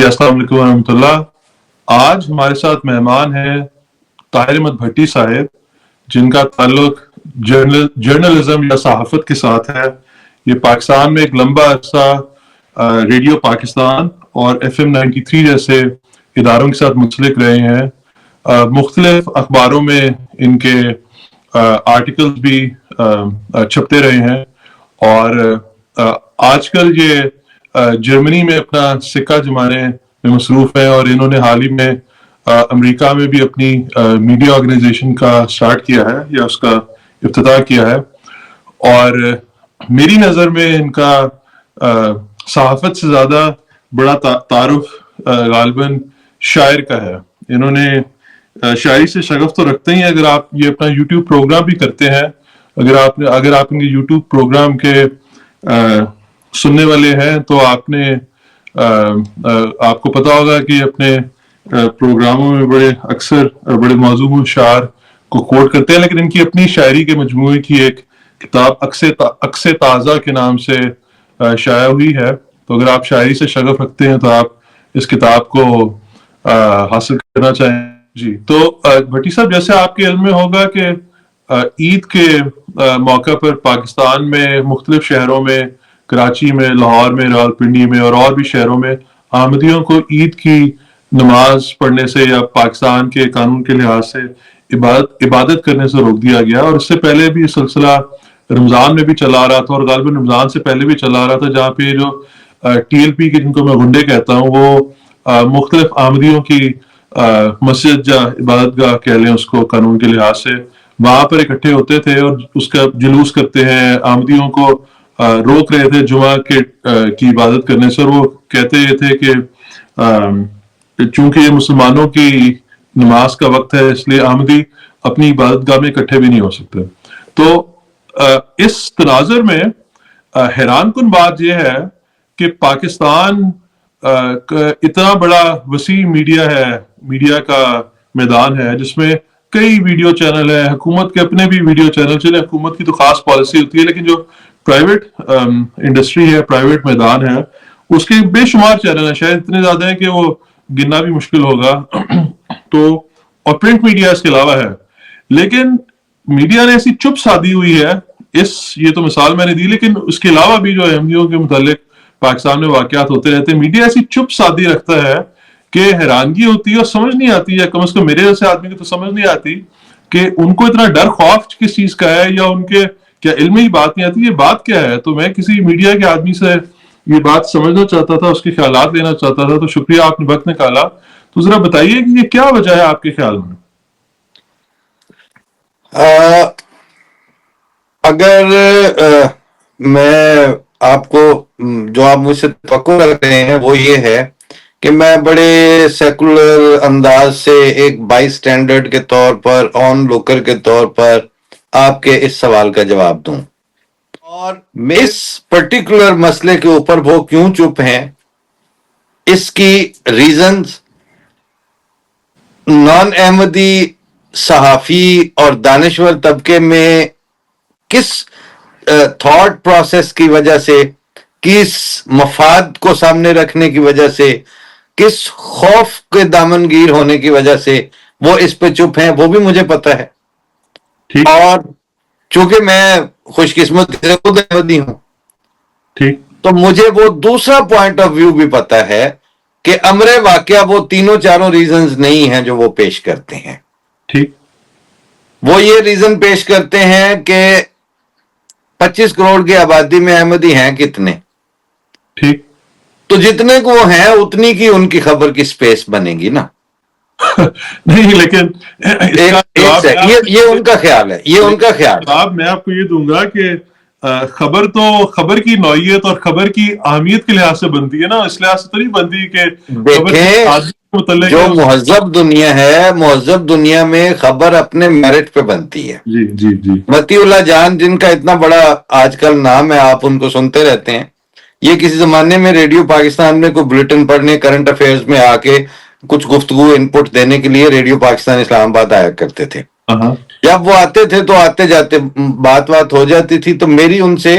جی السلام علیکم ورحمۃ اللہ. آج ہمارے ساتھ مہمان ہیں طاہر احمد بھٹی صاحب, جن کا تعلق جرنلزم یا صحافت کے ساتھ ہے. یہ پاکستان میں ایک لمبا عرصہ ریڈیو پاکستان اور FM 93 جیسے اداروں کے ساتھ منسلک رہے ہیں. مختلف اخباروں میں ان کے آرٹیکلز بھی چھپتے رہے ہیں, اور آج کل یہ جرمنی میں اپنا سکہ جمانے میں مصروف ہیں, اور انہوں نے حال ہی میں امریکہ میں بھی اپنی میڈیا آرگنائزیشن کا سٹارٹ کیا ہے یا اس کا افتتاح کیا ہے. اور میری نظر میں ان کا صحافت سے زیادہ بڑا تعارف غالباً شاعر کا ہے. انہوں نے شاعری سے شغف تو رکھتے ہی ہیں. اگر آپ یہ اپنا یوٹیوب پروگرام بھی کرتے ہیں, اگر آپ ان کے یوٹیوب پروگرام کے سننے والے ہیں تو آپ کو پتا ہوگا کہ اپنے پروگراموں میں اکثر بڑے موضوع شعر کو کوٹ کرتے ہیں, لیکن ان کی اپنی شاعری کے مجموعے کی ایک کتاب عکس تازہ کے نام سے شائع ہوئی ہے. تو اگر آپ شاعری سے شغف رکھتے ہیں تو آپ اس کتاب کو حاصل کرنا چاہیں. جی تو بھٹی صاحب, جیسے آپ کے علم میں ہوگا کہ عید کے موقع پر پاکستان میں مختلف شہروں میں, کراچی میں, لاہور میں, راولپنڈی میں اور بھی شہروں میں احمدیوں کو عید کی نماز پڑھنے سے یا پاکستان کے قانون کے لحاظ سے عبادت کرنے سے روک دیا گیا. اور اس سے پہلے بھی سلسلہ رمضان میں بھی چلا آ رہا تھا, اور غالباً رمضان سے پہلے بھی چلا آ رہا تھا, جہاں پہ جو TLP کے جن کو میں گنڈے کہتا ہوں, وہ مختلف احمدیوں کی مسجد یا عبادت گاہ کہہ لیں اس کو قانون کے لحاظ سے, وہاں پر اکٹھے ہوتے تھے اور اس کا جلوس کرتے ہیں, احمدیوں کو روک رہے تھے جمعہ کی عبادت کرنے سے. اور وہ کہتے یہ تھے کہ چونکہ یہ مسلمانوں کی نماز کا وقت ہے, اس لیے احمدی اپنی عبادت گاہ میں اکٹھے بھی نہیں ہو سکتے. تو اس تناظر میں حیران کن بات یہ ہے کہ پاکستان اتنا بڑا وسیع میڈیا کا میدان ہے, جس میں کئی ویڈیو چینل ہیں, حکومت کے اپنے بھی ویڈیو چینل چلے, حکومت کی تو خاص پالیسی ہوتی ہے, لیکن جو پرائیویٹ انڈسٹری ہے, پرائیویٹ میدان ہے, اس کے بے شمار چینل ہیں, شاید اتنے زیادہ ہیں کہ وہ گننا بھی مشکل ہوگا. تو اور پرنٹ میڈیا اس کے علاوہ ہے, لیکن میڈیا نے ایسی چپ سادھی ہوئی ہے, یہ تو مثال میں نے دی, لیکن اس کے علاوہ بھی جو احمدیوں کے متعلق پاکستان میں واقعات ہوتے رہتے ہیں, میڈیا ایسی چپ سادھی رکھتا ہے کہ حیرانگی ہوتی ہے اور سمجھ نہیں آتی, یا کم از کم میرے جیسے آدمی کو تو سمجھ نہیں آتی کہ ان کو اتنا ڈر خوف کس چیز کا ہے, یا ان کے کیا علم ہی بات نہیں آتی, یہ بات کیا ہے. تو میں کسی میڈیا کے آدمی سے یہ بات سمجھنا چاہتا تھا, اس کے خیالات لینا چاہتا تھا. تو شکریہ آپ نے وقت نکالا. تو ذرا بتائیے کہ یہ کیا وجہ ہے آپ کے خیال میں؟ اگر میں آپ کو جو آپ مجھ سے توقع رکھ رہے ہیں وہ یہ ہے کہ میں بڑے سیکولر انداز سے ایک بائی سٹینڈرڈ کے طور پر, آن لوکر کے طور پر آپ کے اس سوال کا جواب دوں, اور اس پرٹیکولر مسئلے کے اوپر وہ کیوں چپ ہیں, اس کی ریزنز نان احمدی صحافی اور دانشور طبقے میں کس تھاٹ پروسیس کی وجہ سے, کس مفاد کو سامنے رکھنے کی وجہ سے, کس خوف کے دامنگیر ہونے کی وجہ سے وہ اس پہ چپ ہیں, وہ بھی مجھے پتا ہے. اور چونکہ میں خوش قسمت سے خود احمدی ہوں, تو مجھے وہ دوسرا پوائنٹ آف ویو بھی پتا ہے کہ امر واقعہ وہ تینوں چاروں ریزنز نہیں ہیں جو وہ پیش کرتے ہیں. وہ یہ ریزن پیش کرتے ہیں کہ 25 کروڑ کی آبادی میں احمدی ہیں کتنے, تو جتنے کو وہ ہیں اتنی کی ان کی خبر کی سپیس بنے گی نا. نہیں, لیکن یہ ان کا خیال ہے, یہ ان کا خیال ہے. میں آپ کو یہ دوں گا کہ خبر کی نوعیت اور خبر کی اہمیت کے لحاظ سے بنتی ہے نا, اس لحاظ سے تو نہیں بنتی کہ دیکھیں جو مہذب دنیا ہے, مہذب دنیا میں خبر اپنے میرٹ پہ بنتی ہے. جی جی جی. متی اللہ جان جن کا اتنا بڑا آج کل نام ہے, آپ ان کو سنتے رہتے ہیں, یہ کسی زمانے میں ریڈیو پاکستان میں کوئی بلیٹن پڑھنے, کرنٹ افیئرز میں آ کے کچھ گفتگو انپٹ دینے کے لیے ریڈیو پاکستان اسلام آباد آیا کرتے تھے. جب وہ آتے تھے تو آتے جاتے بات ہو جاتی تھی. تو میری ان سے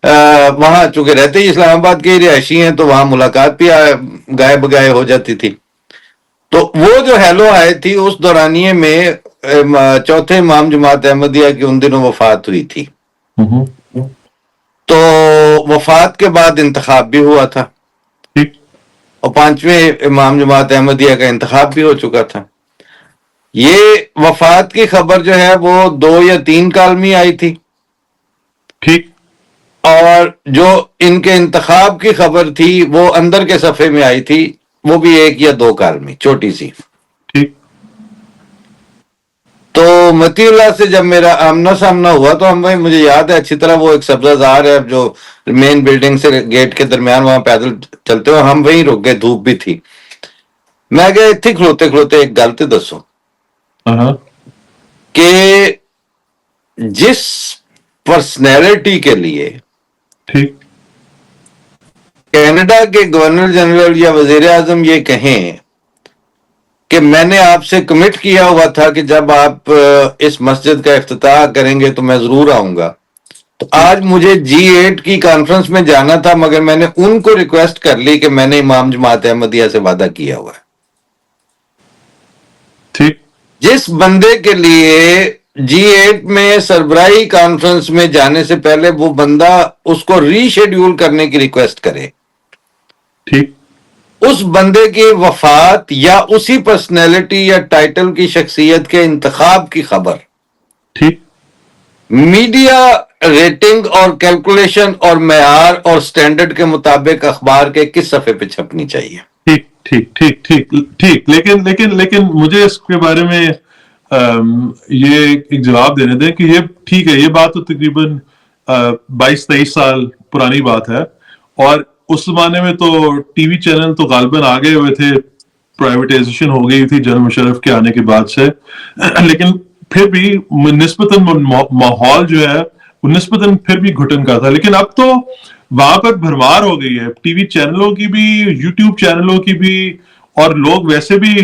وہاں چونکہ رہتے ہی اسلام آباد کے رہائشی ہیں تو وہاں ملاقات بھی گائے بگائے ہو جاتی تھی. تو وہ جو ہیلو آئے تھی اس دورانیے میں چوتھے امام جماعت احمدیہ کی ان دنوں وفات ہوئی تھی. تو وفات کے بعد انتخاب بھی ہوا تھا اور پانچویں امام جماعت احمدیہ کا انتخاب بھی ہو چکا تھا. یہ وفات کی خبر جو ہے وہ 2 یا 3 کالمی آئی تھی. ٹھیک. اور جو ان کے انتخاب کی خبر تھی وہ اندر کے صفحے میں آئی تھی, وہ بھی 1 یا 2 کالمی چھوٹی سی. ٹھیک. تو متی اللہ سے جب میرا آمنا سامنا ہوا تو مجھے یاد ہے اچھی طرح, وہ ایک سبزہ زار ہے جو مین بلڈنگ سے گیٹ کے درمیان, وہاں پیدل چلتے ہوئے ہم وہیں رک گئے, دھوپ بھی تھی. میں گیا اتنی کھلوتے کھلوتے ایک گل تے دسو کہ جس پرسنالٹی کے لیے ٹھیک کینیڈا کے گورنر جنرل یا وزیر اعظم یہ کہیں کہ میں نے آپ سے کمٹ کیا ہوا تھا کہ جب آپ اس مسجد کا افتتاح کریں گے تو میں ضرور آؤں گا, تو آج مجھے G8 کی کانفرنس میں جانا تھا مگر میں نے ان کو ریکویسٹ کر لی کہ میں نے امام جماعت احمدیہ سے وعدہ کیا ہوا ہے. ٹھیک. جس بندے کے لیے G8 میں سربراہی کانفرنس میں جانے سے پہلے وہ بندہ اس کو ری شیڈیول کرنے کی ریکویسٹ کرے, ٹھیک. اس بندے کی وفات یا اسی پرسنالٹی یا ٹائٹل کی شخصیت کے انتخاب کی خبر ٹھیک. میڈیا ریٹنگ اور کیلکولیشن اور معیار اور سٹینڈرڈ کے مطابق اخبار کے کس صفحے پہ چھپنی چاہیے؟ ٹھیک ٹھیک ٹھیک ٹھیک ٹھیک. لیکن مجھے اس کے بارے میں یہ ایک جواب دینے دیں کہ یہ ٹھیک ہے, یہ بات تو تقریباً 22-23 سال پرانی بات ہے, اور اس زمانے میں تو ٹی وی چینل تو غالباً آ گئے ہوئے تھے, پرائیویٹائزیشن ہو گئی تھی جنرل مشرف کے آنے کے بعد سے, لیکن پھر بھی نسبتاً ماحول جو ہے وہ نسبتاً پھر بھی گھٹن کا تھا. لیکن اب تو وہاں پر بھرمار ہو گئی ہے, ٹی وی چینلوں کی بھی, یوٹیوب چینلوں کی بھی, اور لوگ ویسے بھی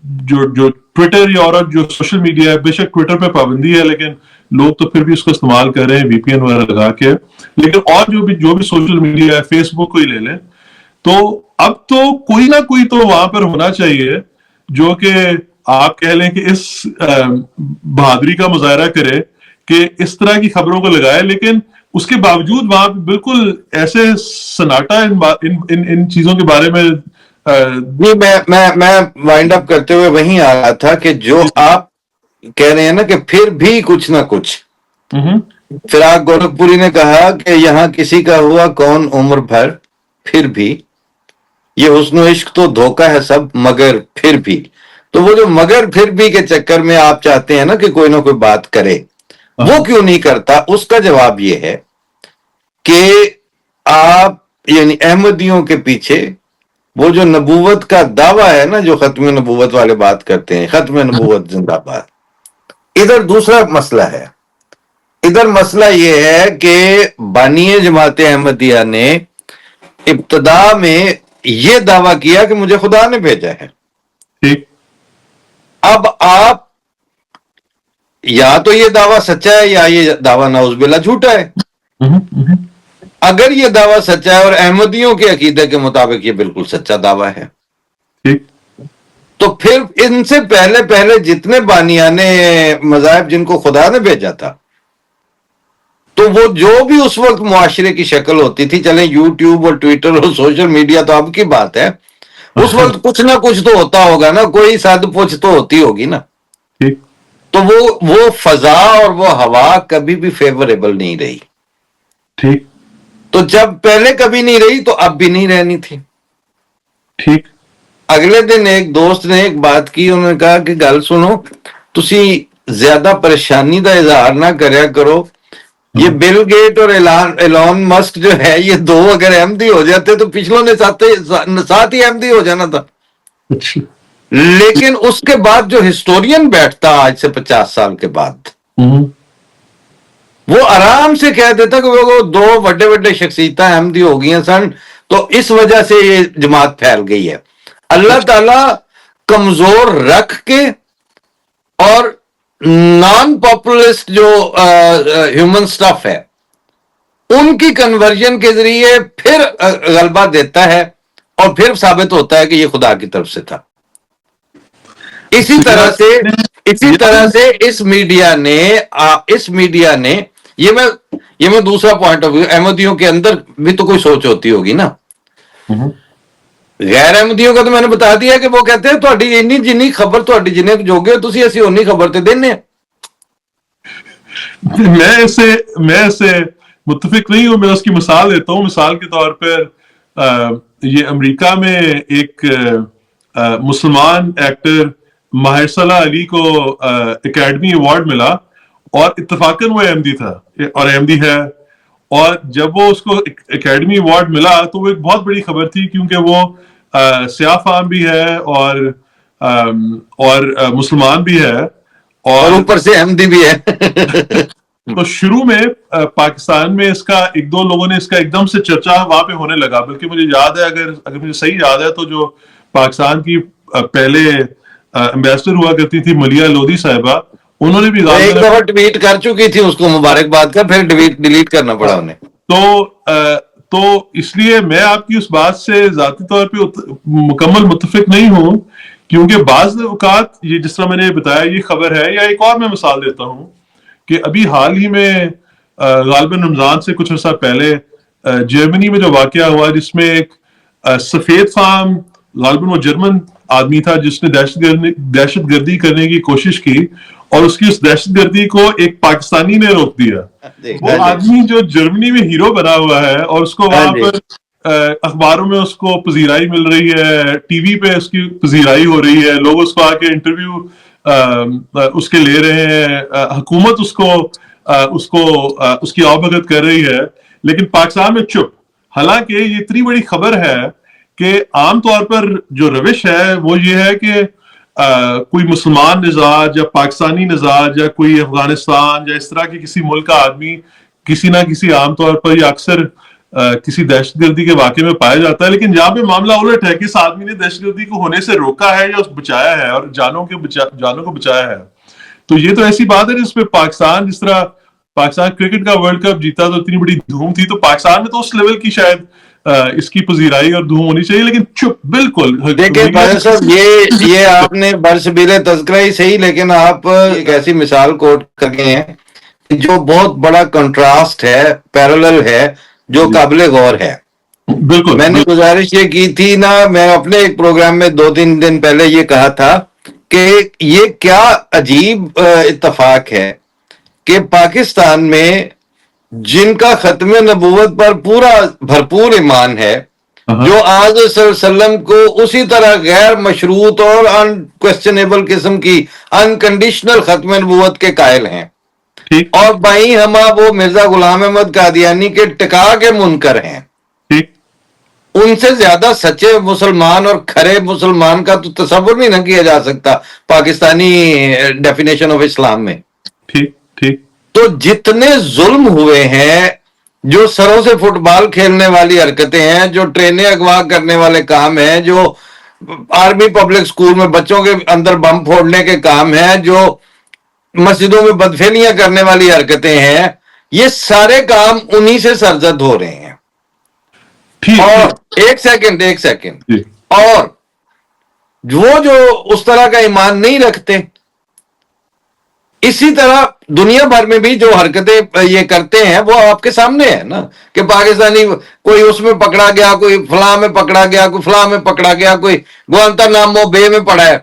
جو ٹویٹر یا اور جو سوشل میڈیا ہے, بے شک ٹویٹر پہ پابندی ہے لیکن لوگ تو پھر بھی اس کو استعمال کر رہے ہیں وی پی این وغیرہ لگا کے, لیکن اور جو بھی سوشل میڈیا ہے, فیس بک کو ہی لے لیں, تو اب تو کوئی نہ کوئی تو وہاں پر ہونا چاہیے جو کہ آپ کہہ لیں کہ اس بہادری کا مظاہرہ کرے کہ اس طرح کی خبروں کو لگائے, لیکن اس کے باوجود وہاں پہ بالکل ایسے سناٹا ان چیزوں کے بارے میں. جی میں وائنڈ اپ کرتے ہوئے وہیں آ رہا تھا کہ جو آپ کہہ رہے ہیں نا کہ پھر بھی کچھ نہ کچھ, فراق گورکھپوری نے کہا کہ یہاں کسی کا ہوا کون عمر بھر, پھر بھی یہ حسن و عشق تو دھوکہ ہے سب مگر پھر بھی. تو وہ جو مگر پھر بھی کے چکر میں آپ چاہتے ہیں نا کہ کوئی نہ کوئی بات کرے, وہ کیوں نہیں کرتا؟ اس کا جواب یہ ہے کہ آپ یعنی احمدیوں کے پیچھے وہ جو نبوت کا دعویٰ ہے نا, جو ختم نبوت والے بات کرتے ہیں, ختم نبوت زندہ باد, ادھر دوسرا مسئلہ ہے. ادھر مسئلہ یہ ہے کہ بانی جماعت احمدیہ نے ابتدا میں یہ دعویٰ کیا کہ مجھے خدا نے بھیجا ہے. اب آپ یا تو یہ دعویٰ سچا ہے یا یہ دعویٰ نعوذ باللہ جھوٹا ہے. اگر یہ دعویٰ سچا ہے اور احمدیوں کے عقیدے کے مطابق یہ بالکل سچا دعویٰ ہے, تو پھر ان سے پہلے جتنے بانیان مذاہب جن کو خدا نے بھیجا تھا, تو وہ جو بھی اس وقت معاشرے کی شکل ہوتی تھی, چلیں یوٹیوب اور ٹویٹر اور سوشل میڈیا تو اب کی بات ہے, اس وقت کچھ نہ کچھ تو ہوتا ہوگا نا, کوئی سد پوچھ تو ہوتی ہوگی نا. تو وہ فضا اور وہ ہوا کبھی بھی فیوریبل نہیں رہی. ٹھیک. تو جب پہلے کبھی نہیں رہی تو اب بھی نہیں رہنی تھی. ٹھیک. اگلے دن ایک دوست نے ایک بات کی, انہوں نے کہا کہ گل سنو, تسی زیادہ پریشانی دا اظہار نہ کریا کرو, یہ بل گیٹ اور ایلون مسک جو ہے, یہ دو اگر احمدی ہو جاتے تو پچھلوں نے ساتھ ہی احمدی ہو جانا تھا. لیکن اس کے بعد جو ہسٹورین بیٹھتا آج سے 50 سال کے بعد, وہ آرام سے کہہ دیتا کہ وہ دو بڑے شخصیتیں احمدی ہو گئی ہیں سن, تو اس وجہ سے یہ جماعت پھیل گئی ہے. اللہ تعالی کمزور رکھ کے اور نان پاپولسٹ جو ہیومن سٹف ہے ان کی کنورژن کے ذریعے پھر غلبہ دیتا ہے اور پھر ثابت ہوتا ہے کہ یہ خدا کی طرف سے تھا. اسی طرح سے اس میڈیا نے یہ میں دوسرا پوائنٹ آف ویو، احمدیوں کے اندر بھی تو کوئی سوچ ہوتی ہوگی نا. غیر احمدیوں کا تو میں نے بتا دیا کہ وہ کہتے ہیں تہاڈی انی جنی خبر تہاڈی جنے جوگے تسی اسی اونی خبر تے دینے. میں اس سے متفق نہیں ہوں. میں اس کی مثال دیتا ہوں. مثال کے طور پر یہ امریکہ میں ایک مسلمان ایکٹر مہرسلہ علی کو اکیڈمی ایوارڈ ملا اور اتفاقاً وہ احمدی تھا اور احمدی ہے. اور جب وہ اس کو اکیڈمی ایوارڈ ملا تو وہ ایک بہت بڑی خبر تھی کیونکہ وہ سیاہ فام بھی ہے اور مسلمان بھی ہے اور اوپر سے احمدی بھی ہے. تو شروع میں پاکستان میں اس کا ایک دو لوگوں نے اس کا ایک دم سے چرچا وہاں پہ ہونے لگا. بلکہ مجھے یاد ہے اگر مجھے صحیح یاد ہے تو جو پاکستان کی پہلے ایمبیسڈر ہوا کرتی تھی ملیہ لودھی صاحبہ، انہوں نے بھی ایک دفعہ ٹویٹ کر چکی تھی اس کو مبارکباد کا، پھر ڈیلیٹ کرنا پڑا انہیں. تو اس لیے میں آپ کی اس بات سے ذاتی طور پہ مکمل متفق نہیں ہوں، کیونکہ بعض اوقات یہ جس طرح میں نے بتایا یہ خبر ہے. یا ایک اور میں مثال دیتا ہوں کہ ابھی حال ہی میں غالباً رمضان سے کچھ عرصہ پہلے جرمنی میں جو واقعہ ہوا جس میں ایک سفید فام، غالباً وہ جرمن آدمی تھا، جس نے دہشت گردی کرنے کی کوشش کی اور اس کی اس دہشت گردی کو ایک پاکستانی نے روک دیا. وہ آدمی جو جرمنی میں ہیرو بنا ہوا ہے اور اس کو وہاں پر اخباروں میں اس کو پذیرائی مل رہی ہے، ٹی وی پہ اس کی پذیرائی ہو رہی ہے، لوگ اس کو آ کے انٹرویو اس کے لے رہے ہیں، حکومت اس کی آبگت کر رہی ہے. لیکن پاکستان میں چپ. حالانکہ یہ اتنی بڑی خبر ہے کہ عام طور پر جو روش ہے وہ یہ ہے کہ کوئی مسلمان مزاج یا پاکستانی مزاج یا کوئی افغانستان یا اس طرح کے کسی ملک کا آدمی کسی نہ کسی عام طور پر یا اکثر کسی دہشت گردی کے واقعے میں پایا جاتا ہے. لیکن جہاں پہ معاملہ الٹ ہے کہ اس آدمی نے دہشت گردی کو ہونے سے روکا ہے یا بچایا ہے اور جانوں کو بچایا ہے. تو یہ تو ایسی بات ہے جس پہ پاکستان، جس طرح پاکستان کرکٹ کا ورلڈ کپ جیتا تو اتنی بڑی دھوم تھی، تو پاکستان میں تو اس لیول کی شاید اس کی پذیرائی اور دھوم ہونی چاہیے. لیکن چپ بالکل. دیکھیں بھائی صاحب، یہ آپ نے برسبیل تذکرہ ہی صحیح، لیکن آپ ایک ایسی مثال کوٹ کر گئے ہیں جو بہت بڑا کنٹراسٹ ہے، پیرالل ہے، جو قابل غور ہے. بالکل. میں نے گزارش یہ کی تھی نا، میں اپنے ایک پروگرام میں 2-3 دن پہلے یہ کہا تھا کہ یہ کیا عجیب اتفاق ہے کہ پاکستان میں جن کا ختم نبوت پر پورا بھرپور ایمان ہے، جو آج صلی اللہ علیہ وسلم کو اسی طرح غیر مشروط اور انکویسچنیبل قسم کی انکنڈیشنل ختم نبوت کے قائل ہیں، اور بھائی ہم وہ مرزا غلام احمد قادیانی کے ٹکا کے منکر ہیں. ان سے زیادہ سچے مسلمان اور کھرے مسلمان کا تو تصور نہیں نہ کیا جا سکتا پاکستانی ڈیفینیشن آف اسلام میں. تو جتنے ظلم ہوئے ہیں، جو سروں سے فٹ بال کھیلنے والی حرکتیں ہیں، جو ٹرینیں اغوا کرنے والے کام ہیں، جو آرمی پبلک سکول میں بچوں کے اندر بم پھوڑنے کے کام ہیں، جو مسجدوں میں بدفعلیاں کرنے والی حرکتیں ہیں، یہ سارے کام انہی سے سرزد ہو رہے ہیں. اور ایک سیکنڈ اور وہ جو اس طرح کا ایمان نہیں رکھتے، اسی طرح دنیا بھر میں بھی جو حرکتیں یہ کرتے ہیں وہ آپ کے سامنے ہے نا، کہ پاکستانی کوئی اس میں پکڑا گیا، کوئی فلاں میں پکڑا گیا، کوئی فلاں میں پکڑا گیا، کوئی گوانتانامو بے میں پڑا ہے.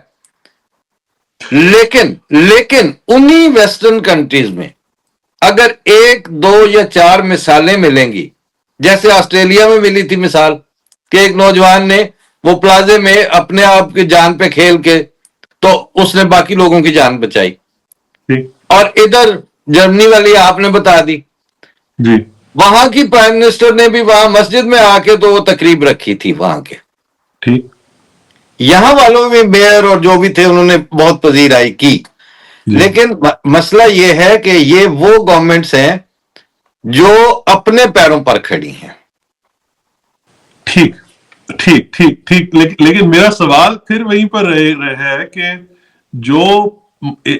لیکن انہی ویسٹرن کنٹریز میں اگر 1, 2 یا 4 مثالیں ملیں گی، جیسے آسٹریلیا میں ملی تھی مثال کہ ایک نوجوان نے وہ پلازے میں اپنے آپ کی جان پہ کھیل کے تو اس نے باقی لوگوں کی جان بچائی. اور ادھر جرمنی والی آپ نے بتا دی، وہاں کی پرائم منسٹر نے بھی وہاں مسجد میں آ کے تو وہ تقریب رکھی تھی وہاں کے. یہاں والوں میں میئر اور جو بھی تھے انہوں نے بہت پذیرائی کی. لیکن مسئلہ یہ ہے کہ یہ وہ گورنمنٹس ہیں جو اپنے پیروں پر کھڑی ہیں. ٹھیک. لیکن میرا سوال پھر وہیں پر ہے کہ جو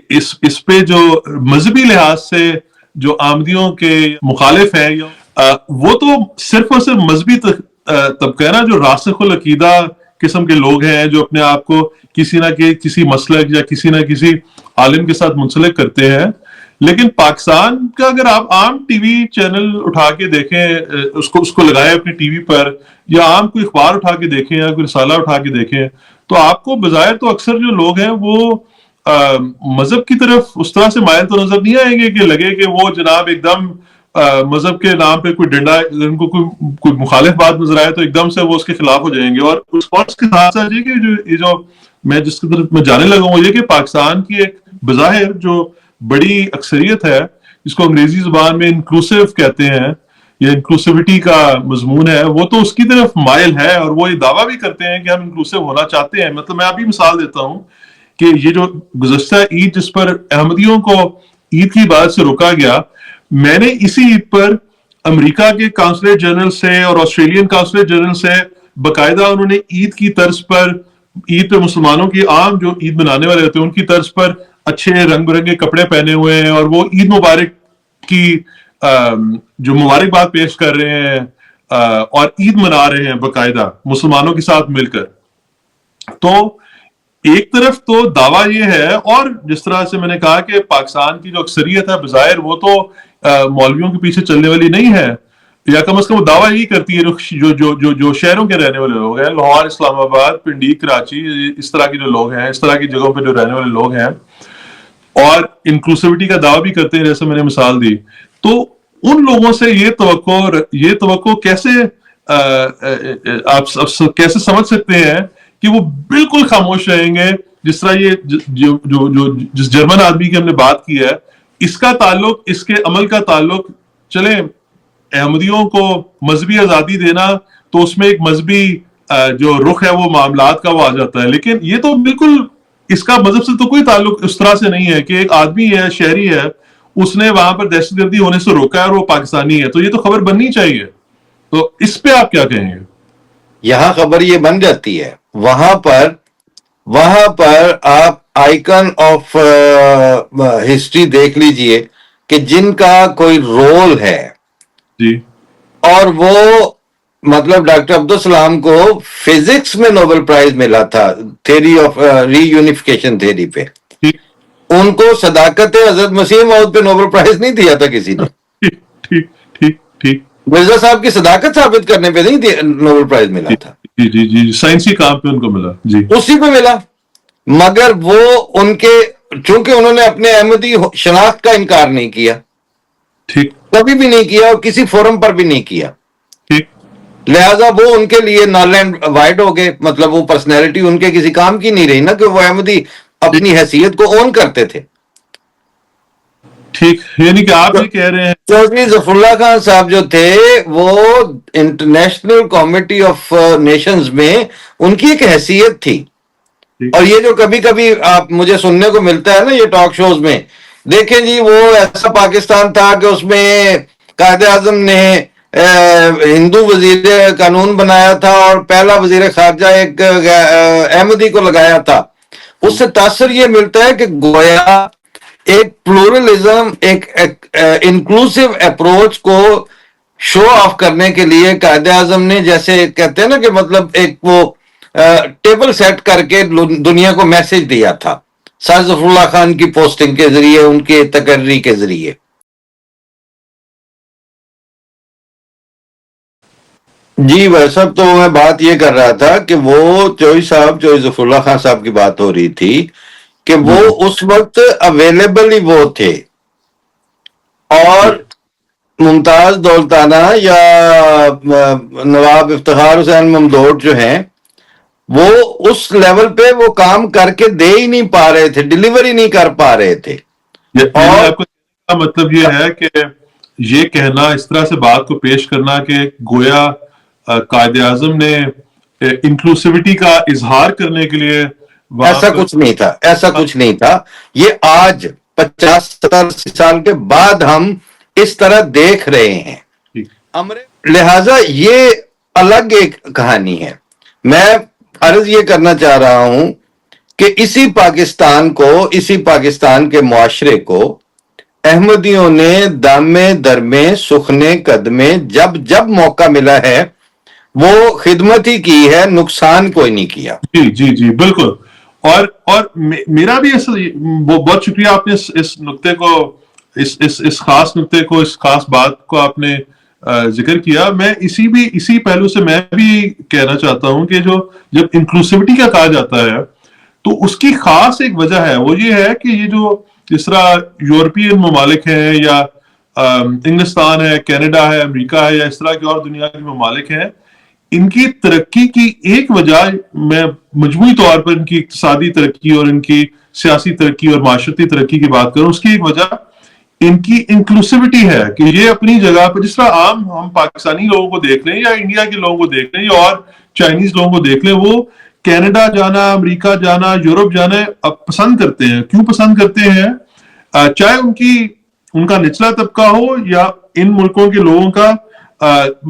اس پہ جو مذہبی لحاظ سے جو آمدیوں کے مخالف ہیں، وہ تو صرف اور صرف مذہبی طبقہ ہے نا، جو راسخ العقیدہ قسم کے لوگ ہیں، جو اپنے آپ کو کسی نہ کسی مسلک یا کسی نہ کسی عالم کے ساتھ منسلک کرتے ہیں. لیکن پاکستان کا اگر آپ عام ٹی وی چینل اٹھا کے دیکھیں، اس کو لگائیں اپنی ٹی وی پر، یا عام کوئی اخبار اٹھا کے دیکھیں یا کوئی رسالہ اٹھا کے دیکھیں، تو آپ کو بظاہر تو اکثر جو لوگ ہیں وہ مذہب کی طرف اس طرح سے مائل تو نظر نہیں آئیں گے کہ لگے کہ وہ جناب ایک دم مذہب کے نام پہ کوئی ڈنڈا، ان کو کوئی مخالف بات نظر آئے تو ایک دم سے وہ اس کے خلاف ہو جائیں گے. اور اس کے ساتھ ساتھ یہ کہ یہ جو میں جس کی طرف میں جانے لگا ہوں، یہ کہ پاکستان کی ایک بظاہر جو بڑی اکثریت ہے، جس کو انگریزی زبان میں انکلوسیو کہتے ہیں یا انکلوسیوٹی کا مضمون ہے، وہ تو اس کی طرف مائل ہے، اور وہ یہ دعویٰ بھی کرتے ہیں کہ ہم انکلوسیو ہونا چاہتے ہیں. مطلب میں ابھی مثال دیتا ہوں کہ یہ جو گزشتہ عید جس پر احمدیوں کو عید کی عبادت سے روکا گیا، میں نے اسی عید پر امریکہ کے کانسلیٹ جنرل سے اور آسٹریلین کانسلیٹ جنرل سے باقاعدہ انہوں نے عید کی طرز پر، عید پہ مسلمانوں کی عام جو عید منانے والے ہوتے ہیں ان کی طرز پر اچھے رنگ برنگے کپڑے پہنے ہوئے ہیں، اور وہ عید مبارک کی جو مبارکباد پیش کر رہے ہیں اور عید منا رہے ہیں باقاعدہ مسلمانوں کے ساتھ مل کر. تو ایک طرف تو دعویٰ یہ ہے، اور جس طرح سے میں نے کہا کہ پاکستان کی جو اکثریت ہے بظاہر وہ تو مولویوں کے پیچھے چلنے والی نہیں ہے، یا کم از کم وہ دعویٰ یہی کرتی ہے جو شہروں کے رہنے والے لوگ ہیں، لاہور، اسلام آباد، پنڈی، کراچی، اس طرح کے جو لوگ ہیں، اس طرح کی جگہوں پہ جو رہنے والے لوگ ہیں، اور انکلوسیوٹی کا دعویٰ بھی کرتے ہیں جیسے میں نے مثال دی. تو ان لوگوں سے یہ توقع کیسے آپ کیسے سمجھ سکتے ہیں کہ وہ بالکل خاموش رہیں گے؟ جس طرح یہ جس جرمن آدمی کی ہم نے بات کی ہے، اس کا تعلق، اس کے عمل کا تعلق، چلیں احمدیوں کو مذہبی آزادی دینا تو اس میں ایک مذہبی جو رخ ہے وہ معاملات کا وہ آ جاتا ہے، لیکن یہ تو بالکل اس کا مذہب سے تو کوئی تعلق اس طرح سے نہیں ہے کہ ایک آدمی ہے، شہری ہے، اس نے وہاں پر دہشت گردی ہونے سے روکا ہے اور وہ پاکستانی ہے، تو یہ تو خبر بننی چاہیے. تو اس پہ آپ کیا کہیں گے؟ یہاں خبر یہ بن جاتی ہے، وہاں پر آپ آئیکن آف ہسٹری دیکھ لیجئے کہ جن کا کوئی رول ہے، جی، اور وہ مطلب ڈاکٹر عبدالسلام کو فزکس میں نوبل پرائز ملا تھا، theory of reunification theory پہ. ٹھیک ان کو صداقت حضرت مسیح موعود پہ نوبل پرائز نہیں دیا تھا کسی نے. ٹھیک ٹھیک ٹھیک ٹھیک. مرزا صاحب کی صداقت ثابت کرنے پہ نہیں نوبل پرائز ملا تھا، جی جی جی، سائنسی کام پہ ان کو ملا. جی، اسی پہ ملا. مگر وہ ان کے، چونکہ انہوں نے اپنے احمدی شناخت کا انکار نہیں کیا، ٹھیک کبھی بھی نہیں کیا، اور کسی فورم پر بھی نہیں کیا، ٹھیک. لہذا وہ ان کے لیے نال اینڈ وائڈ ہو گئے. مطلب وہ پرسنالٹی ان کے کسی کام کی نہیں رہی نا، کہ وہ احمدی اپنی حیثیت کو اون کرتے تھے. ٹھیک، یعنی کہ آپ یہ کہہ رہے ہیں چودھری ظفر اللہ خان صاحب جو تھے وہ انٹرنیشنل کمیٹی آف نیشنز میں ان کی ایک حیثیت تھی. اور یہ جو کبھی کبھی آپ مجھے سننے کو ملتا ہے نا یہ ٹاک شوز میں، دیکھیں جی وہ ایسا پاکستان تھا کہ اس میں قائد اعظم نے ہندو وزیر قانون بنایا تھا اور پہلا وزیر خارجہ ایک احمدی کو لگایا تھا. اس سے تاثر یہ ملتا ہے کہ گویا ایک پلورلزم، ایک انکلوسیو اپروچ کو شو آف کرنے کے لیے قائد اعظم نے، جیسے کہتے ہیں نا کہ مطلب ایک وہ ٹیبل سیٹ کر کے دنیا کو میسج دیا تھا سر ظفر اللہ خان کی پوسٹنگ کے ذریعے، ان کے تقرری کے ذریعے. جی ویسا تو میں بات یہ کر رہا تھا کہ وہ چوہی ظفر اللہ خان صاحب کی بات ہو رہی تھی کہ وہ اس وقت اویلیبل ہی وہ تھے، اور ممتاز دولتانہ یا نواب افتخار حسین ممدوٹ جو ہیں وہ اس لیول پہ وہ کام کر کے دے ہی نہیں پا رہے تھے، ڈیلیوری نہیں کر پا رہے تھے. اور آپ کا مطلب یہ ہے کہ یہ کہنا، اس طرح سے بات کو پیش کرنا کہ گویا قائد اعظم نے انکلوسیوٹی کا اظہار کرنے کے لیے، ایسا کچھ نہیں تھا، ایسا کچھ نہیں تھا. یہ آج 50-70 سال کے بعد ہم اس طرح دیکھ رہے ہیں. لہذا یہ الگ ایک کہانی ہے. میں عرض یہ کرنا چاہ رہا ہوں کہ اسی پاکستان کو، اسی پاکستان کے معاشرے کو احمدیوں نے دامے درمے سخنے قدمے جب جب موقع ملا ہے وہ خدمت ہی کی ہے، نقصان کوئی نہیں کیا. جی جی جی بالکل. اور میرا بھی بہت شکریہ، آپ نے اس نقطے کو، اس خاص نقطے کو، اس خاص بات کو آپ نے ذکر کیا. میں اسی پہلو سے میں بھی کہنا چاہتا ہوں کہ جب انکلوسیوٹی کا کہا جاتا ہے تو اس کی خاص ایک وجہ ہے، وہ یہ ہے کہ یہ جو جس طرح یورپین ممالک ہیں یا انگلستان ہے، کینیڈا ہے، امریکہ ہے، یا اس طرح کے اور دنیا کے ممالک ہیں، ان کی ترقی کی ایک وجہ، میں مجموعی طور پر ان کی اقتصادی ترقی اور ان کی سیاسی ترقی اور معاشرتی ترقی کی بات کروں، اس کی ایک وجہ ان کی انکلوسیوٹی ہے کہ یہ اپنی جگہ پر، جس طرح عام ہم پاکستانی لوگوں کو دیکھ لیں یا انڈیا کے لوگوں کو دیکھ لیں یا اور چائنیز لوگوں کو دیکھ لیں، وہ کینیڈا جانا، امریکہ جانا، یورپ جانا پسند کرتے ہیں. کیوں پسند کرتے ہیں؟ چاہے ان کا نچلا طبقہ ہو یا ان ملکوں کے لوگوں کا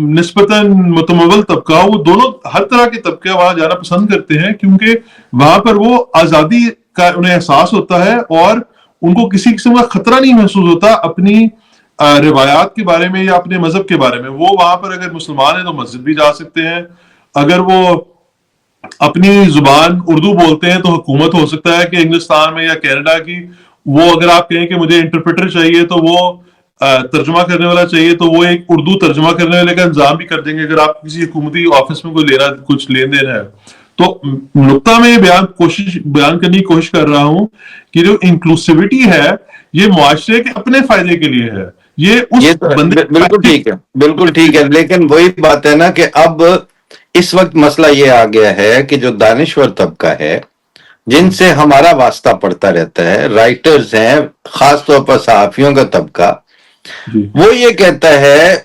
نسبتاً متمول طبقہ ہو، وہ دونوں ہر طرح کے طبقے وہاں جانا پسند کرتے ہیں، کیونکہ وہاں پر وہ آزادی کا انہیں احساس ہوتا ہے اور ان کو کسی قسم کا خطرہ نہیں محسوس ہوتا اپنی روایات کے بارے میں یا اپنے مذہب کے بارے میں. وہ وہاں پر اگر مسلمان ہیں تو مسجد بھی جا سکتے ہیں، اگر وہ اپنی زبان اردو بولتے ہیں تو حکومت ہو سکتا ہے کہ انگلستان میں یا کینیڈا کی، وہ اگر آپ کہیں کہ مجھے انٹرپریٹر چاہیے تو وہ ترجمہ کرنے والا چاہیے تو وہ ایک اردو ترجمہ کرنے والے کا انتظام بھی کر دیں گے اگر آپ کسی حکومتی آفس میں کوئی کچھ لین دین ہے. تو نقطہ میں بیان کرنے کی کوشش کر رہا ہوں کہ جو انکلوسیوٹی ہے یہ معاشرے کے اپنے فائدے کے لیے ہے. یہ بالکل ٹھیک ہے، بالکل ٹھیک ہے، لیکن وہی بات ہے نا کہ اب اس وقت مسئلہ یہ آ گیا ہے کہ جو دانشور طبقہ ہے جن سے ہمارا واسطہ پڑتا رہتا ہے، رائٹرز ہیں، خاص طور پر صحافیوں کا طبقہ، وہ یہ کہتا ہے،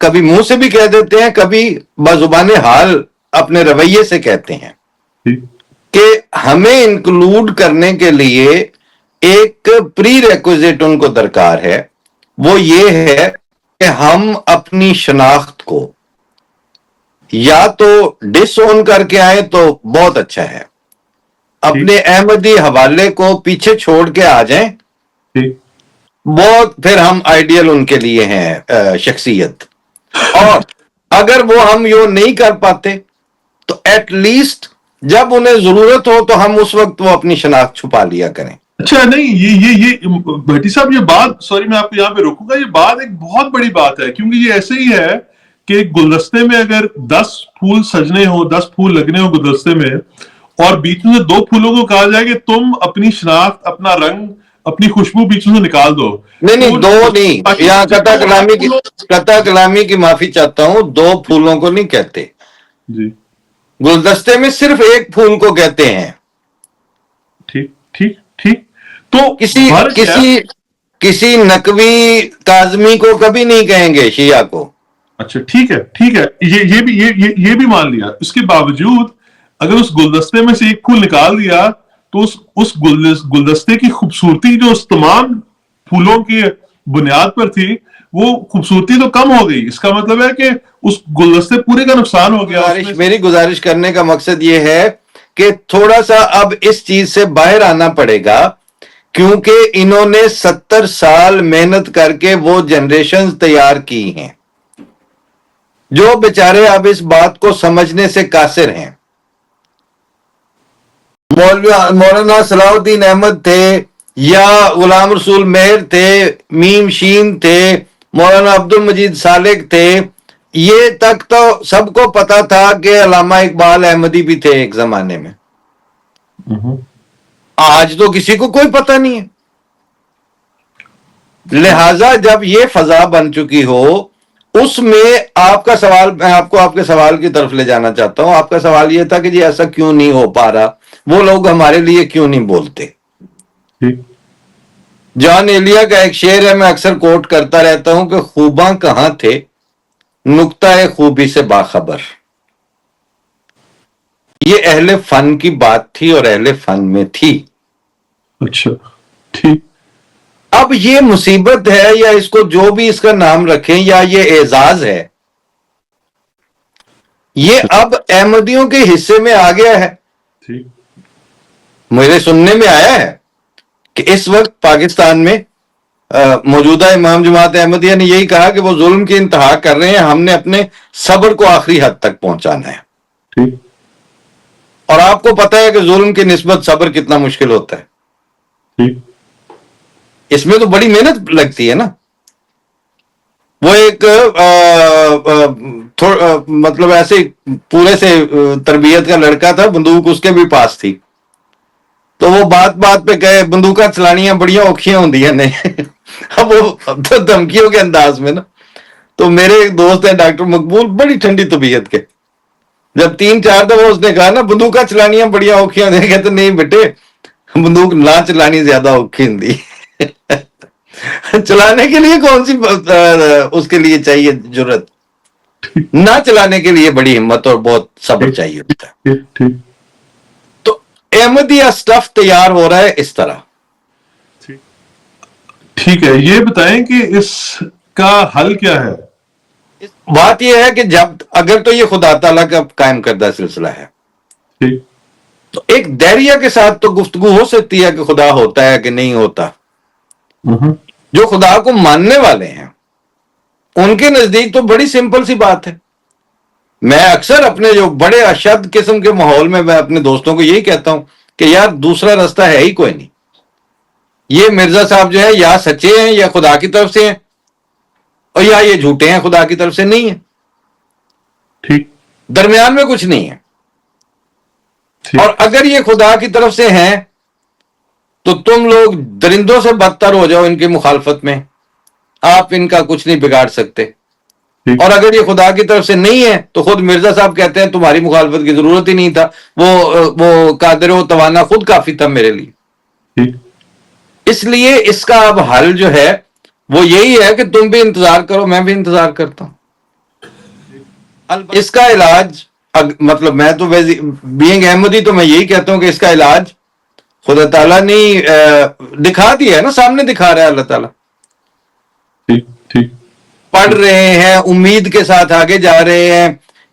کبھی منہ سے بھی کہہ دیتے ہیں، کبھی بزبان حال اپنے رویے سے کہتے ہیں کہ ہمیں انکلوڈ کرنے کے لیے ایک پری ریکوزٹ ان کو درکار ہے، وہ یہ ہے کہ ہم اپنی شناخت کو یا تو ڈس اون کر کے آئیں تو بہت اچھا ہے، اپنے احمدی حوالے کو پیچھے چھوڑ کے آ جائیں، بہت پھر ہم آئیڈیل ان کے لیے ہیں شخصیت. اور اگر وہ ہم یہ نہیں کر پاتے تو ایٹ لیسٹ جب انہیں ضرورت ہو تو ہم اس وقت وہ اپنی شناخت چھپا لیا کریں. اچھا نہیں، یہ بھٹی صاحب، یہ بات، سوری میں آپ کو یہاں پہ روکوں گا، یہ بات ایک بہت بڑی بات ہے، کیونکہ یہ ایسے ہی ہے کہ گلدستے میں اگر 10 پھول سجنے ہوں، 10 پھول لگنے ہوں گلدستے میں، اور بیچ میں سے 2 پھولوں کو کہا جائے کہ تم اپنی شناخت، اپنا رنگ، اپنی خوشبو بیچ میں سے نکال دو. نہیں 2 نہیں، یہاں قطع کلامی کی معافی چاہتا ہوں، 2 پھولوں کو نہیں کہتے جی، گلدستے میں صرف 1 پھول کو کہتے ہیں. ٹھیک تو کسی نقوی کاظمی کو کبھی نہیں کہیں گے شیعہ کو. اچھا ٹھیک ہے، یہ بھی مان لیا. اس کے باوجود اگر اس گلدستے میں سے 1 پھول نکال دیا تو اس گلدستے کی خوبصورتی جو اس تمام پھولوں کی بنیاد پر تھی، وہ خوبصورتی تو کم ہو گئی. اس کا مطلب ہے کہ اس گلدستے پورے کا نقصان ہو گیا. میری گزارش کرنے کا مقصد یہ ہے کہ تھوڑا سا اب اس چیز سے باہر آنا پڑے گا، کیونکہ انہوں نے 70 سال محنت کر کے وہ جنریشنز تیار کی ہیں جو بیچارے اب اس بات کو سمجھنے سے قاصر ہیں. مولانا صلاح الدین احمد تھے یا غلام رسول مہر تھے، میم شین تھے، مولانا عبد المجید سالک تھے، یہ تک تو سب کو پتا تھا کہ علامہ اقبال احمدی بھی تھے ایک زمانے میں. آج تو کسی کو کوئی پتہ نہیں ہے. لہذا جب یہ فضا بن چکی ہو، اس میں آپ کا سوال، میں آپ کے سوال کی طرف لے جانا چاہتا ہوں. آپ کا سوال یہ تھا کہ جی ایسا کیوں نہیں ہو پا رہا، وہ لوگ ہمارے لیے کیوں نہیں بولتے. جان ایلیا کا ایک شعر ہے، میں اکثر کوٹ کرتا رہتا ہوں کہ خوباں کہاں تھے نقطہ خوبی سے باخبر. یہ اہل فن کی بات تھی اور اہل فن میں تھی. اچھا ٹھیک. اب یہ مصیبت ہے، یا اس کو جو بھی اس کا نام رکھیں، یا یہ اعزاز ہے، یہ اب احمدیوں کے حصے میں آ گیا ہے. میرے سننے میں آیا ہے کہ اس وقت پاکستان میں موجودہ امام جماعت احمدیہ نے یہی کہا کہ وہ ظلم کی انتہا کر رہے ہیں، ہم نے اپنے صبر کو آخری حد تک پہنچانا ہے. ٹھیک اور آپ کو پتا ہے کہ ظلم کی نسبت صبر کتنا مشکل ہوتا ہے. ٹھیک اس میں تو بڑی محنت لگتی ہے نا. وہ ایک مطلب ایسے پورے سے تربیت کا لڑکا تھا، بندوق اس کے بھی پاس تھی، تو وہ بات بات پہ کہے بندوقیں چلانیاں بڑیاں اوکھیاں ہوندیاں نے. اب وہ دھمکیوں کے انداز میں نا. تو میرے ایک دوست ہیں ڈاکٹر مقبول، بڑی ٹھنڈی طبیعت کے، جب 3-4 دفعہ اس نے کہا نا بندوقیں چلانیاں بڑیاں اوکھیاں ہوندیاں، کہتے نہیں بیٹے بندوق نہ چلانی زیادہ اوکھی ہوندی. چلانے کے لیے کون سی اس کے لیے چاہیے جرت، نہ چلانے کے لیے بڑی ہمت اور بہت صبر چاہیے ہوتا ہے. ٹھیک ٹھیک تو احمدیہ سٹف تیار ہو رہا ہے اس طرح. ٹھیک ہے، یہ بتائیں کہ اس کا حل کیا ہے؟ بات یہ ہے کہ جب اگر تو یہ خدا تعالیٰ کا قائم کردہ سلسلہ ہے ٹھیک تو ایک دائریہ کے ساتھ تو گفتگو ہو سکتی ہے کہ خدا ہوتا ہے کہ نہیں ہوتا. جو خدا کو ماننے والے ہیں ان کے نزدیک تو بڑی سمپل سی بات ہے. میں اکثر اپنے جو بڑے اشد قسم کے ماحول میں اپنے دوستوں کو یہی کہتا ہوں کہ یار دوسرا راستہ ہے ہی کوئی نہیں. یہ مرزا صاحب جو ہے یا سچے ہیں یا خدا کی طرف سے ہیں، اور یا یہ جھوٹے ہیں خدا کی طرف سے نہیں ہیں. ٹھیک درمیان میں کچھ نہیں ہے. ٹھیک اور اگر یہ خدا کی طرف سے ہیں تو تم لوگ درندوں سے بدتر ہو جاؤ ان کی مخالفت میں، آپ ان کا کچھ نہیں بگاڑ سکتے. ٹھیک اور اگر یہ خدا کی طرف سے نہیں ہے تو خود مرزا صاحب کہتے ہیں تمہاری مخالفت کی ضرورت ہی نہیں تھا، وہ قادر و توانا خود کافی تھا میرے لیے. ٹھیک اس لیے اس کا اب حل جو ہے وہ یہی ہے کہ تم بھی انتظار کرو، میں بھی انتظار کرتا ہوں. اس کا علاج مطلب میں تو بینگ احمدی تو میں یہی کہتا ہوں کہ اس کا علاج خدا تعالیٰ نے دکھا دیا ہے نا، سامنے دکھا رہا ہے اللہ تعالیٰ. ٹھیک ٹھیک پڑھ رہے ہیں، امید کے ساتھ آگے جا رہے ہیں،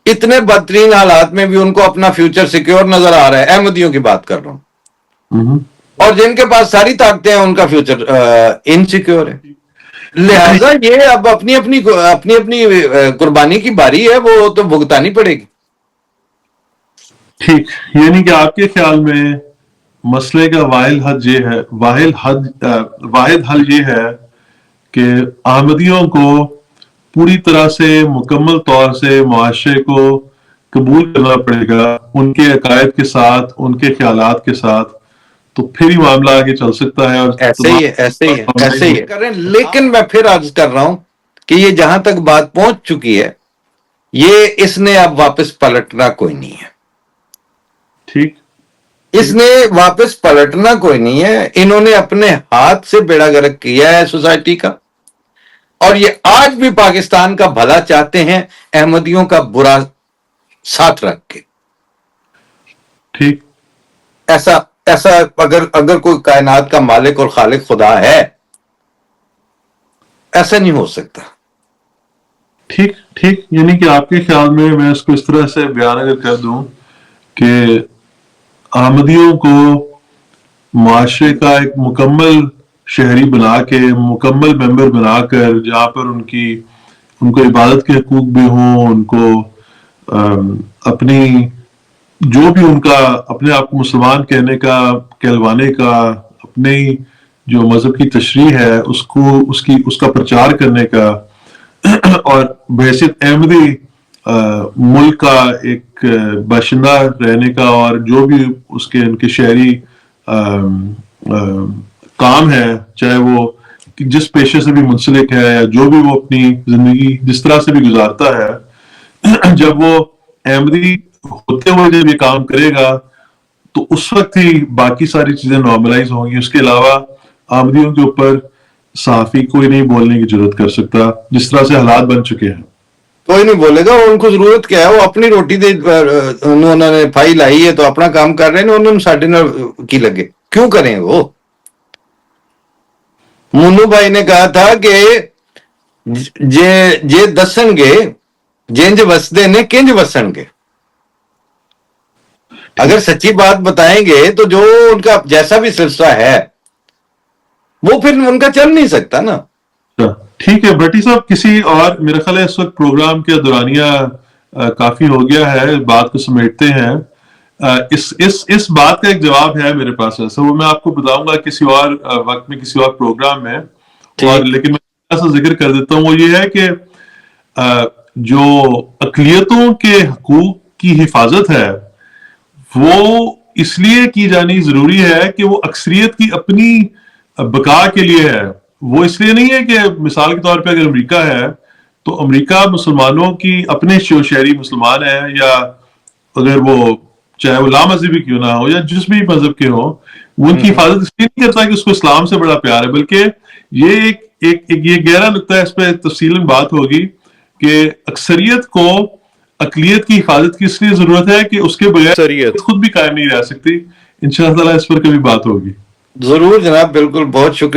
اتنے بدترین حالات میں بھی ان کو اپنا فیوچر سیکیور نظر آ رہا ہے. احمدیوں کی بات کر رہا ہوں. اور جن کے پاس ساری طاقتیں ہیں ان کا فیوچر انسیکیور ہے. لہذا یہ اب اپنی اپنی قربانی کی باری ہے، وہ تو بھگتانی پڑے گی. ٹھیک، یعنی کہ آپ کے خیال میں مسئلے کا واحد حل یہ ہے کہ احمدیوں کو پوری طرح سے مکمل طور سے معاشرے کو قبول کرنا پڑے گا ان کے عقائد کے ساتھ، ان کے خیالات کے ساتھ، تو پھر ہی معاملہ آگے چل سکتا ہے. اور ایسے ہی ہے. لیکن میں پھر عرض کر رہا ہوں کہ یہ جہاں تک بات پہنچ چکی ہے یہ اس نے اب واپس پلٹنا کوئی نہیں ہے. ٹھیک اس نے واپس پلٹنا کوئی نہیں ہے. انہوں نے اپنے ہاتھ سے بیڑا گرک کیا ہے سوسائٹی کا، اور یہ آج بھی پاکستان کا بھلا چاہتے ہیں احمدیوں کا برا ساتھ رکھ کے. ٹھیک ایسا اگر کوئی کائنات کا مالک اور خالق خدا ہے ایسا نہیں ہو سکتا. ٹھیک ٹھیک، یعنی کہ آپ کے خیال میں اس کو اس طرح سے بیان اگر کر دوں کہ احمدیوں کو معاشرے کا ایک مکمل شہری بنا کے، مکمل ممبر بنا کر، جہاں پر ان کو عبادت کے حقوق بھی ہوں، ان کو اپنی جو بھی ان کا اپنے آپ کو مسلمان کہنے کا، کہلوانے کا، اپنے جو مذہب کی تشریح ہے اس کا پرچار کرنے کا، اور بحیثیت احمدی ملک کا ایک باشندہ رہنے کا، اور جو بھی ان کے شہری کام ہے، چاہے وہ جس پیشے سے بھی منسلک ہے یا جو بھی وہ اپنی زندگی جس طرح سے بھی گزارتا ہے، جب وہ احمدی ہوتے ہوئے جب یہ کام کرے گا تو اس وقت ہی باقی ساری چیزیں نارملائز ہوں گی. اس کے علاوہ احمدیوں کے اوپر صحافی کوئی نہیں بولنے کی ضرورت کر سکتا، جس طرح سے حالات بن چکے ہیں. کوئی نہیں بولے گا. ان کو ضرورت کیا ہے؟ وہ اپنی روٹی دے، انہوں نے پھائی لائی ہے تو اپنا کام کر رہے ہیں. انہوں نے ساڈے نال کی لگے کیوں کریں؟ وہ منو بھائی نے کہا تھا کہ جے دسن گے جنج وسدے نے کنج وسن گے. اگر سچی بات بتائیں گے تو جو ان کا جیسا بھی سلسلہ ہے وہ پھر ان کا چل نہیں سکتا نا. ٹھیک ہے بھٹی صاحب، کسی اور میرا خیال ہے اس وقت پروگرام کے دورانیہ کافی ہو گیا ہے، بات کو سمیٹتے ہیں. اس بات کا ایک جواب ہے میرے پاس، ایسا وہ میں آپ کو بتاؤں گا کسی اور وقت میں، کسی اور پروگرام میں. اور لیکن میں تھوڑا سا ذکر کر دیتا ہوں، وہ یہ ہے کہ جو اقلیتوں کے حقوق کی حفاظت ہے وہ اس لیے کی جانی ضروری ہے کہ وہ اکثریت کی اپنی بقا کے لیے ہے. وہ اس لیے نہیں ہے کہ مثال کے طور پہ اگر امریکہ ہے تو امریکہ مسلمانوں کی اپنے شہری مسلمان ہیں، یا اگر وہ چاہے وہ لامذہبی کیوں نہ ہو یا جس بھی مذہب کے ہوں، وہ ان کی حفاظت اس لیے نہیں کرتا کہ اس کو اسلام سے بڑا پیار ہے، بلکہ یہ یہ گہرا نقطہ ہے، اس پہ تفصیلاً بات ہوگی کہ اکثریت کو اقلیت کی حفاظت کی اس لیے ضرورت ہے کہ اس کے بغیر اکثریت خود بھی قائم نہیں رہ سکتی. انشاءاللہ اس پر کبھی بات ہوگی. ضرور جناب، بالکل، بہت شکریہ.